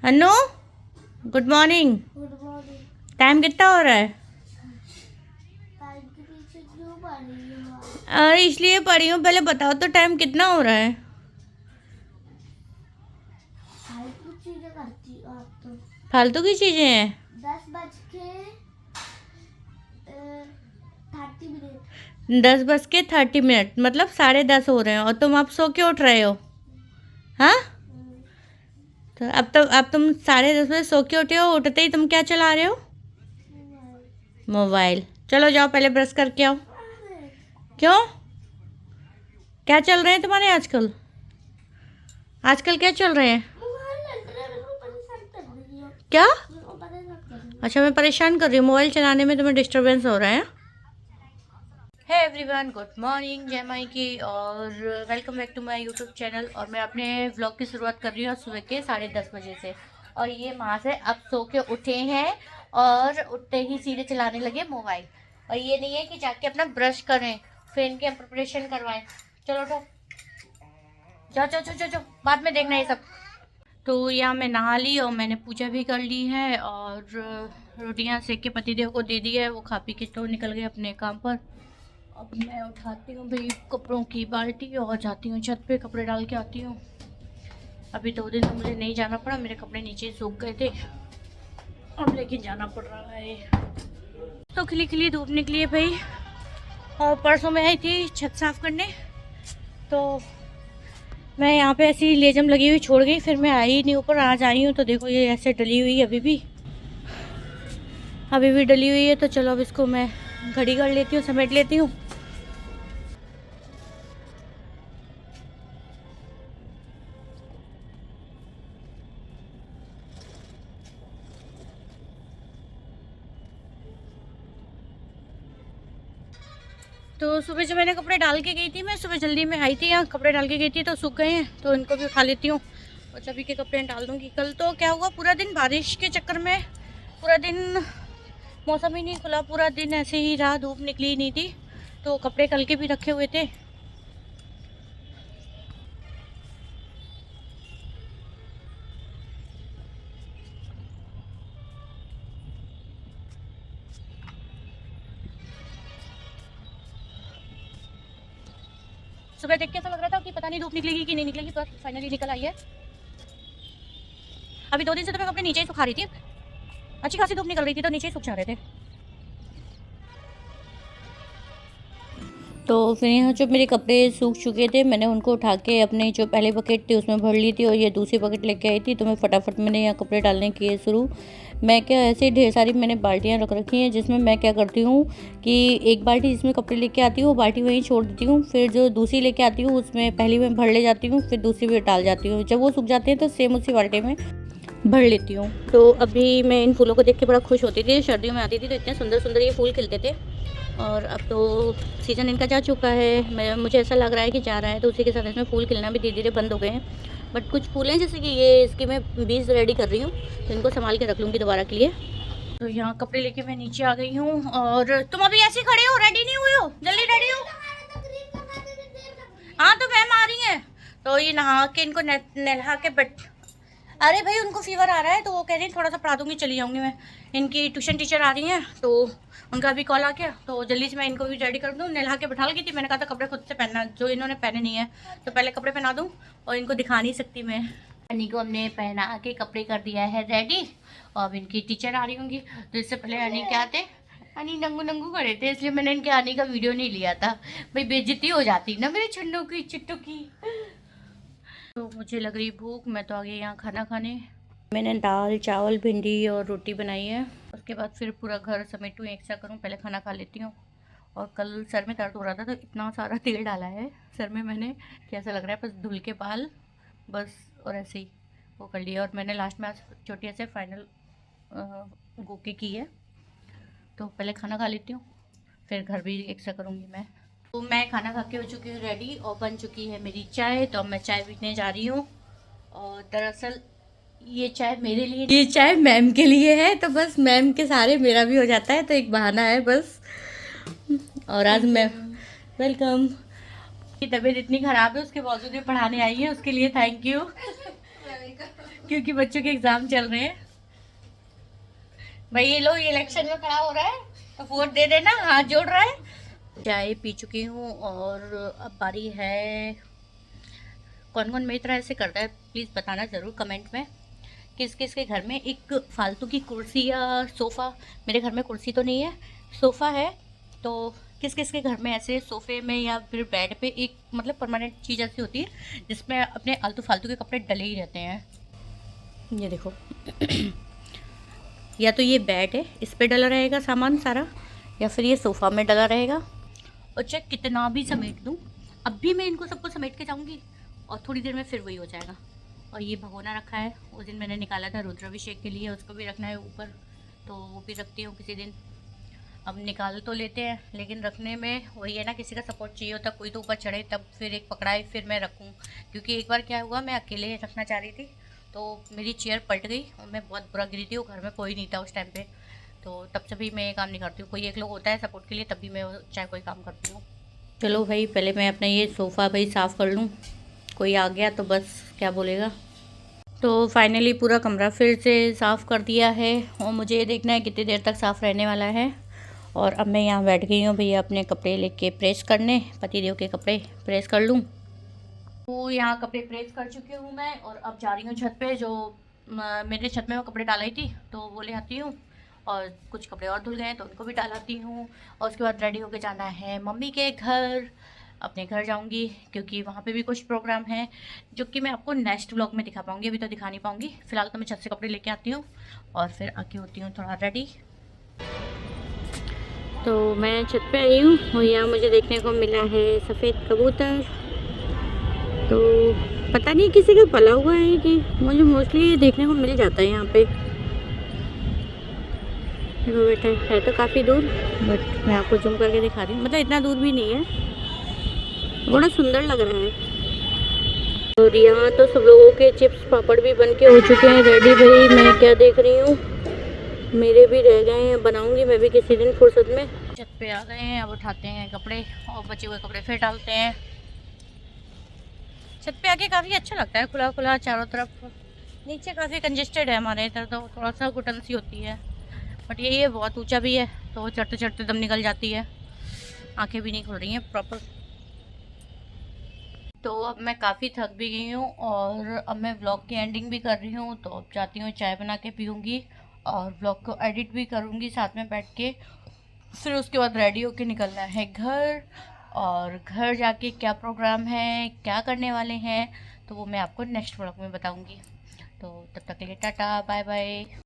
अनु, good morning. Good morning. Time कितना हो रहा है? टाइम के पीछे क्यों पड़ रही हो आप? अरे इसलिए पढ़ी हूँ, पहले बताओ तो टाइम कितना हो रहा है? फालतू चीजें करती हो आप तो। फालतू की चीजें हैं। 10:30 10:30 मतलब 10:30 हो रहे हैं और तुम अब सो के उठ रहे हो? हाँ, तो अब तुम 10:30 बजे सो के उठे हो, उठते ही तुम क्या चला रहे हो? मोबाइल। चलो जाओ पहले ब्रश करके आओ। क्यों? क्या चल रहे हैं तुम्हारे आजकल? आजकल क्या चल रहे हैं? क्या? अच्छा, मैं परेशान कर रही हूँ, मोबाइल चलाने में तुम्हें डिस्टरबेंस हो रहा है? है एवरीवन, गुड मॉर्निंग, जय माई की, और welcome back to my YouTube channel. और मैं अपने व्लॉग की शुरुआत कर रही हूँ सुबह के 10:30 बजे से। और ये माँ से अब सो के उठे हैं और उठते ही सीधे चलाने लगे मोबाइल। और ये नहीं है कि जाके अपना ब्रश करें, फिर इनके प्रिपरेशन करवाएं। चलो उठो, जाओ जाओ जाओ जाओ जाओ, बाद में देखना ये सब। तो यहाँ मैं नहा ली और मैंने पूजा भी कर ली है और रोटियाँ सेक के पतिदेव को दे दी है। वो खा पी के तो निकल गए अपने काम पर। अब मैं उठाती हूँ भाई कपड़ों की बाल्टी और जाती हूँ छत पे, कपड़े डाल के आती हूँ। अभी 2 दिन तो मुझे नहीं जाना पड़ा, मेरे कपड़े नीचे सूख गए थे, अब लेकिन जाना पड़ रहा है। तो खिली खिली धूप निकली है भाई। और परसों मैं आई थी छत साफ करने, तो मैं यहाँ पे ऐसी लेजम लगी हुई छोड़ गई, फिर मैं आई ही नहीं ऊपर। आज आई हूँ तो देखो ये ऐसे डली हुई है, अभी भी डली हुई है। तो चलो अब इसको मैं घड़ी कर लेती हूँ, समेट लेती हूँ। तो सुबह जो मैंने कपड़े डाल के गई थी, मैं सुबह जल्दी में आई थी, यहाँ कपड़े डाल के गई थी तो सूख गए हैं, तो इनको भी उठा लेती हूँ और सभी के कपड़े डाल दूँगी। कल तो क्या हुआ, पूरा दिन बारिश के चक्कर में पूरा दिन मौसम ही नहीं खुला, पूरा दिन ऐसे ही रहा, धूप निकली ही नहीं थी, तो कपड़े कल के भी रखे हुए थे। सुबह देख के ऐसा लग रहा था कि पता नहीं धूप निकलेगी कि नहीं निकलेगी, पर फाइनली निकल आई है। अभी 2 दिन से तो मैं कपड़े नीचे ही सुखा रही थी, अच्छी खासी धूप निकल रही थी तो नीचे ही सूख जा रहे थे। तो फिर यहाँ जो मेरे कपड़े सूख चुके थे, मैंने उनको उठा के अपने जो पहले बकेट थी उसमें भर ली थी और ये दूसरी बकेट लेके आई थी। तो मैं फटाफट मैंने यहाँ कपड़े डालने किए शुरू। मैं क्या, ऐसे ढेर सारी मैंने बाल्टियाँ रख रखी हैं, जिसमें मैं क्या करती हूँ कि एक बाल्टी जिसमें कपड़े लेके आती हूँ वो बाल्टी वहीं छोड़ देती हूँ, फिर जो दूसरी लेके आती हूँ उसमें पहली मैं भर ले जाती हूँ, फिर दूसरी भी डाल जाती हूँ। जब वो सूख जाते हैं तो सेम उसी बाल्टी में भर लेती हूँ। तो अभी मैं इन फूलों को देख के बड़ा खुश होती थी। सर्दियों में आती थी तो इतने सुंदर सुंदर ये फूल खिलते थे, और अब तो सीज़न इनका जा चुका है। मुझे ऐसा लग रहा है कि जा रहा है, तो उसी के साथ इसमें फूल खिलना भी धीरे धीरे बंद हो गए हैं। बट कुछ फूल हैं जैसे कि ये, इसकी मैं बीज रेडी कर रही हूँ, तो इनको संभाल के रख लूँगी दोबारा के लिए। तो यहाँ कपड़े लेके मैं नीचे आ गई हूँ। और तुम अभी ऐसे खड़े हो, रेडी नहीं हुए हो? जल्दी रेडी हो। हाँ तो मैम आ रही हैं, तो ये नहा के इनको नहला के बैठ। अरे भाई उनको फीवर आ रहा है, तो वो कह रही है थोड़ा सा पढ़ा दूँगी, चली जाऊँगी मैं। इनकी ट्यूशन टीचर आ रही हैं, तो उनका भी कॉल आ गया, तो जल्दी से मैं इनको भी रेडी कर दूँ। नहला के बैठा गई थी, मैंने कहा था कपड़े खुद से पहनना, जो इन्होंने पहने नहीं है, तो पहले कपड़े पहना दूँ, और इनको दिखा नहीं सकती मैं। अनी को हमने पहना के कपड़े कर दिया है रेडी, और अब इनकी टीचर आ रही होंगी। तो इससे पहले अनी क्या थे, अनी नंगू नंगू खड़े थे, इसलिए मैंने इनके आने का वीडियो नहीं लिया था, भाई बेइज्जती हो जाती ना मेरे छन्नों की, चिट्टू की। तो मुझे लग रही भूख, मैं तो आ गई यहाँ खाना खाने। मैंने दाल चावल भिंडी और रोटी बनाई है, उसके बाद फिर पूरा घर समेटूँ, एक सा करूँ, पहले खाना खा लेती हूँ। और कल सर में दर्द हो रहा था तो इतना सारा तेल डाला है सर में मैंने, कैसा लग रहा है, बस धुल के बाल बस, और ऐसे ही वो कर लिया। और मैंने लास्ट में आज छोटी से फाइनल गोके की है। तो पहले खाना खा लेती हूँ, फिर घर भी एक सा करूँगी मैं। तो मैं खाना खा के हो चुकी हूँ रेडी, और बन चुकी है मेरी चाय। तो अब मैं चाय पीने जा रही हूँ, और दरअसल ये चाय मेरे लिए, ये चाय मैम के लिए है, तो बस मैम के सहारे मेरा भी हो जाता है, तो एक बहाना है बस। और आज मैं, वेलकम। की तबीयत इतनी ख़राब है, उसके बावजूद भी पढ़ाने आई है, उसके लिए थैंक यू। क्योंकि बच्चों के एग्जाम चल रहे हैं। भाई ये लोग इलेक्शन में खड़ा हो रहा है तो वोट दे देना, हाथ जोड़ रहा है। चाय पी चुकी हूँ और अब बारी है, कौन कौन मेरी तरह ऐसे करता है प्लीज़ बताना ज़रूर कमेंट में। किस किस के घर में एक फालतू की कुर्सी या सोफ़ा, मेरे घर में कुर्सी तो नहीं है, सोफ़ा है, तो किस किस के घर में ऐसे सोफ़े में या फिर बेड पे एक मतलब परमानेंट चीज़ ऐसी होती है जिसमें अपने आलतू फालतू के कपड़े डले ही रहते हैं। ये देखो या तो ये बेड है, इस पे डला रहेगा सामान सारा, या फिर ये सोफ़ा में डला रहेगा। और चाहे कितना भी समेट दूँ, अब भी मैं इनको सबको समेट के जाऊँगी और थोड़ी देर में फिर वही हो जाएगा। और ये भगोना रखा है, उस दिन मैंने निकाला था रुद्राभिषेक के लिए, उसको भी रखना है ऊपर, तो वो भी रखती हूँ किसी दिन। अब निकाल तो लेते हैं लेकिन रखने में वही है ना, किसी का सपोर्ट चाहिए होता, कोई तो ऊपर चढ़े तब फिर एक पकड़ाए फिर मैं रखूँ। क्योंकि एक बार क्या हुआ, मैं अकेले रखना चाह रही थी तो मेरी चेयर पलट गई और मैं बहुत बुरा गिरी थी, वो घर में कोई नहीं था उस टाइम पे, तो तब से भी मैं ये काम नहीं करती हूँ। कोई एक लोग होता है सपोर्ट के लिए तब भी मैं चाहे कोई काम करती हूँ। चलो भाई पहले मैं अपना ये सोफ़ा भाई साफ़ कर लूँ, कोई आ गया तो बस क्या बोलेगा। तो फाइनली पूरा कमरा फिर से साफ़ कर दिया है और मुझे ये देखना है कितनी देर तक साफ़ रहने वाला है। और अब मैं यहाँ बैठ गई हूँ भैया अपने कपड़े लेके प्रेस करने, पतिदेव के कपड़े प्रेस कर लूँ। तो यहाँ कपड़े प्रेस कर चुकी हूँ मैं और अब जा रही हूँ छत पे, जो मेरे छत में वो कपड़े डाल आई थी तो वो ले आती हूँ, और कुछ कपड़े और धुल गए हैं तो उनको भी डाल आती हूँ। और उसके बाद रेडी होके जाना है मम्मी के घर, अपने घर जाऊँगी क्योंकि वहाँ पे भी कुछ प्रोग्राम है जो कि मैं आपको नेक्स्ट व्लॉग में दिखा पाऊँगी, अभी तो दिखा नहीं पाऊँगी। फ़िलहाल तो मैं छत से कपड़े लेके आती हूँ और फिर आके होती हूँ थोड़ा रेडी। तो मैं छत पे आई हूँ और यहाँ मुझे देखने को मिला है सफ़ेद कबूतर। तो पता नहीं किसी का पला हुआ है कि मुझे मोस्टली ये देखने को मिल जाता है यहाँ पे। देखो बेटा है तो काफ़ी दूर, बट मैं आपको जूम करके दिखा रही हूँ, मतलब इतना दूर भी नहीं है, बड़ा सुंदर लग रहा है। और यहाँ तो सब लोगों के चिप्स पापड़ भी बन के हो चुके हैं रेडी। भाई मैं क्या देख रही हूँ, मेरे भी रह गए हैं, बनाऊंगी मैं भी किसी दिन फुर्सत में। छत पे आ गए हैं, अब उठाते हैं कपड़े और बचे हुए कपड़े फिर डालते हैं। छत पे आके काफ़ी अच्छा लगता है, खुला खुला चारों तरफ। नीचे काफ़ी कंजेस्टेड है हमारे इधर, तो थोड़ा सा घुटन सी होती है, बट यही है बहुत ऊंचा भी है तो चढ़ते चढ़ते दम निकल जाती है, आंखें भी नहीं खुल रही हैं प्रॉपर। तो अब मैं काफ़ी थक भी गई हूँ और अब मैं व्लॉग की एंडिंग भी कर रही हूँ, तो अब जाती हूँ चाय बना के पीऊँगी और व्लॉग को एडिट भी करूँगी साथ में बैठ के। फिर उसके बाद रेडी होके निकलना है घर, और घर जाके क्या प्रोग्राम है क्या करने वाले हैं तो वो मैं आपको नेक्स्ट व्लॉग में बताऊँगी। तो तब तक के लिए टाटा बाय बाय।